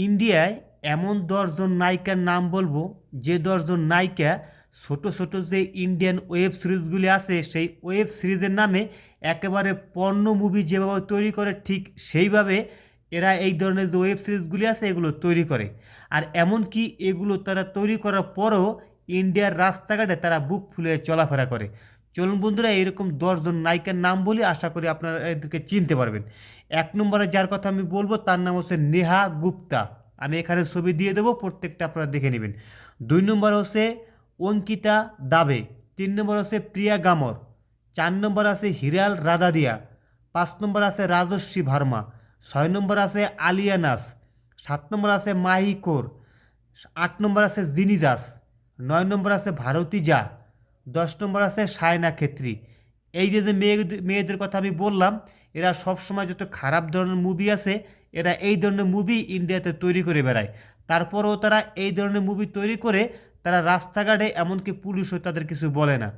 ইন্ডিয়ায় এমন 10জন নায়িকার নাম বলবো, যে 10জন নায়িকা ছোট ছোট যে ইন্ডিয়ান ওয়েব সিরিজগুলি আছে সেই ওয়েব সিরিজের নামে একেবারে পর্ণ মুভি যেভাবে তৈরি করে ঠিক সেইভাবে এরা এই ধরনের যে ওয়েব সিরিজগুলি আছে এগুলো তৈরি করে। আর এমনকি এগুলো তারা তৈরি করার পরও ইন্ডিয়ার রাস্তাঘাটে তারা বুক ফুলে চলাফেরা করে। চলুন বন্ধুরা, এরকম 10জন নায়িকার নাম বলি, আশা করি আপনারা এদেরকে চিনতে পারবেন। এক নম্বরে যার কথা আমি বলবো তার নাম হচ্ছে নেহা গুপ্তা। আমি এখানে ছবি দিয়ে দেবো, প্রত্যেকটা আপনারা দেখে নেবেন। 2 নম্বর হচ্ছে অঙ্কিতা দাবে। 3 নম্বর হচ্ছে প্রিয়া গামর। 4 নম্বর আছে হিরাল রাদাদিয়া। 5 নম্বর আছে রাজস্বী ভার্মা। 6 নম্বর আছে আলিয়া নাস। 7 নম্বর আছে মাহি কোর। 8 নম্বর আছে জিনিজাস। 9 নম্বর আছে ভারতী জা। 10 নম্বর আছে সায়না খেত্রী। এই যে যে মেয়েদের কথা আমি বললাম, এরা সবসময় যত খারাপ ধরনের মুভি আছে এরা এই ধরনের মুভি ইন্ডিয়াতে তৈরি করে বেড়ায়। তারপরেও তারা এই ধরনের মুভি তৈরি করে তারা রাস্তাঘাটে, এমনকি পুলিশও তাদের কিছু বলে না।